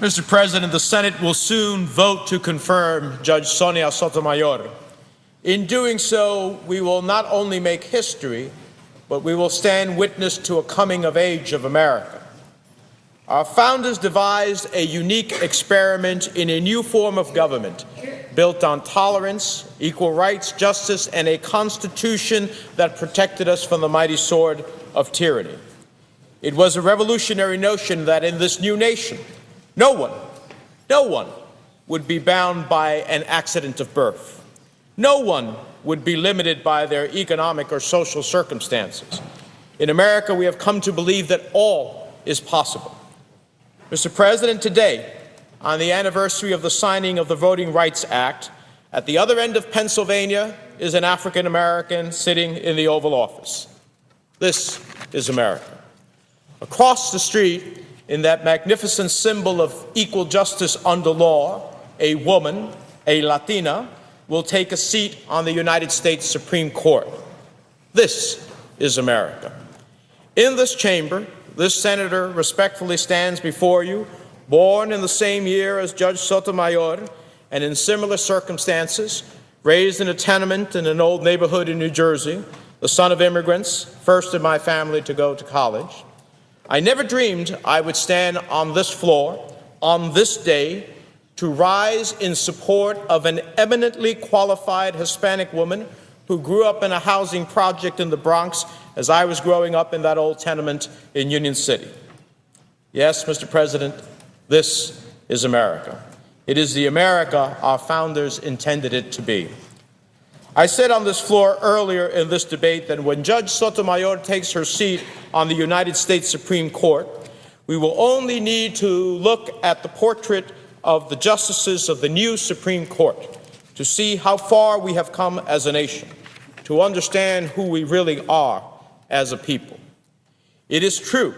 Mr. President, the Senate will soon vote to confirm Judge Sotomayor. In doing so, we will not only make history, but we will stand witness to a coming of age of America. Our founders devised a unique experiment in a new form of government built on tolerance, equal rights, justice, and a constitution that protected us from the mighty sword of tyranny. It was a revolutionary notion that in this new nation, no one would be bound by an accident of birth. No one would be limited by their economic or social circumstances. In America, we have come to believe that all is possible. Mr. President, today, on the anniversary of the signing of the Voting Rights Act, at the other end of Pennsylvania is an African American sitting in the Oval Office. This is America. Across the street, in that magnificent symbol of equal justice under law, a woman, a Latina, will take a seat on the United States Supreme Court. This is America. In this chamber, this senator respectfully stands before you, born in the same year as Judge Sotomayor, and in similar circumstances, raised in a tenement in an old neighborhood in New Jersey, the son of immigrants, first in my family to go to college. I never dreamed I would stand on this floor, on this day, to rise in support of an eminently qualified Hispanic woman who grew up in a housing project in the Bronx as I was growing up in that old tenement in Union City. Yes, Mr. President, this is America. It is the America our founders intended it to be. I said on this floor earlier in this debate that when Judge Sotomayor takes her seat on the United States Supreme Court, we will only need to look at the portrait of the justices of the new Supreme Court to see how far we have come as a nation, to understand who we really are as a people. It is true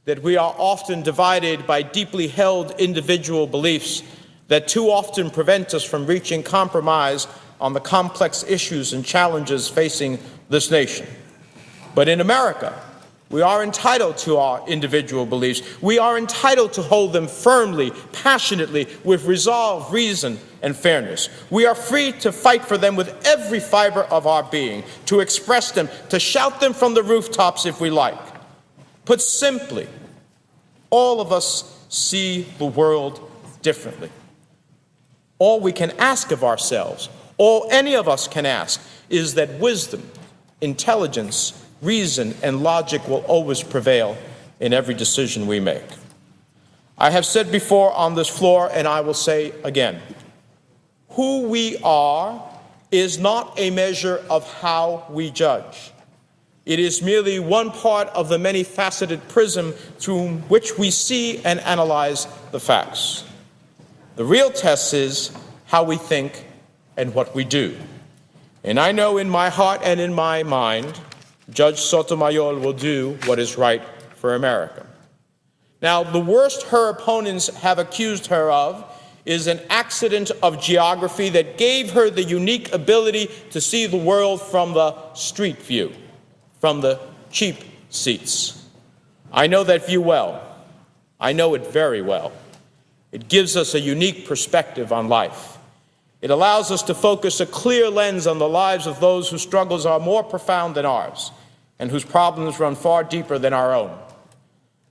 that we are often divided by deeply held individual beliefs that too often prevent us from reaching compromise on the complex issues and challenges facing this nation. But in America, we are entitled to our individual beliefs. We are entitled to hold them firmly, passionately, with resolve, reason, and fairness. We are free to fight for them with every fiber of our being, to express them, to shout them from the rooftops if we like. Put simply, all of us see the world differently. All we can ask of ourselves, all any of us can ask, is that wisdom, intelligence, reason, and logic will always prevail in every decision we make. I have said before on this floor, and I will say again, who we are is not a measure of how we judge. It is merely one part of the many-faceted prism through which we see and analyze the facts. The real test is how we think and what we do. And I know in my heart and in my mind, Judge Sotomayor will do what is right for America. Now, the worst her opponents have accused her of is an accident of geography that gave her the unique ability to see the world from the street view, from the cheap seats. I know that view well. I know it very well. It gives us a unique perspective on life. It allows us to focus a clear lens on the lives of those whose struggles are more profound than ours and whose problems run far deeper than our own.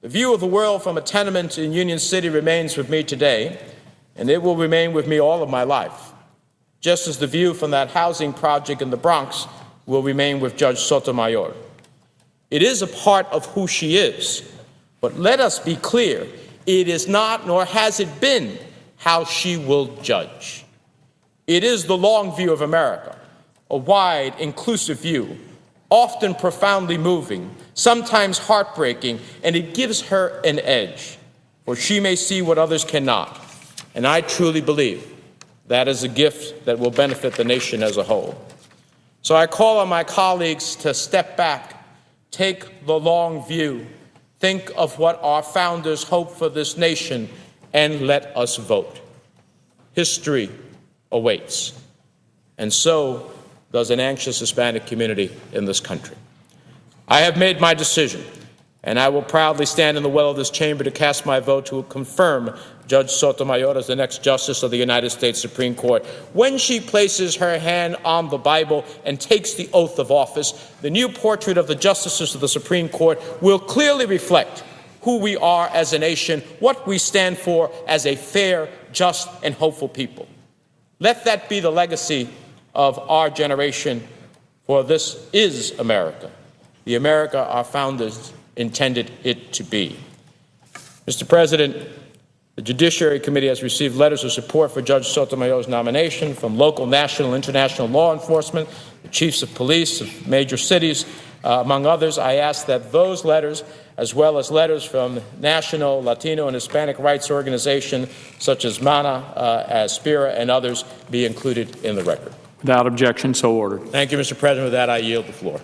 The view of the world from a tenement in Union City remains with me today, and it will remain with me all of my life, just as the view from that housing project in the Bronx will remain with Judge Sotomayor. It is a part of who she is, but let us be clear, it is not, nor has it been, how she will judge. It is the long view of America, a wide, inclusive view, often profoundly moving, sometimes heartbreaking, and it gives her an edge, for she may see what others cannot. And I truly believe that is a gift that will benefit the nation as a whole. So I call on my colleagues to step back, take the long view, think of what our founders hoped for this nation, and let us vote. History awaits. And so does an anxious Hispanic community in this country. I have made my decision, and I will proudly stand in the well of this chamber to cast my vote to confirm Judge Sotomayor as the next Justice of the United States Supreme Court. When she places her hand on the Bible and takes the oath of office, the new portrait of the Justices of the Supreme Court will clearly reflect who we are as a nation, what we stand for as a fair, just, and hopeful people. Let that be the legacy of our generation, for this is America, the America our founders intended it to be. Mr. President, the Judiciary Committee has received letters of support for Judge Sotomayor's nomination from local, national, and international law enforcement, the chiefs of police of major cities, among others. I ask that those letters, as well as letters from national, Latino, and Hispanic rights organizations such as MANA, Aspira, and others, be included in the record. Without objection, so ordered. Thank you, Mr. President. With that, I yield the floor.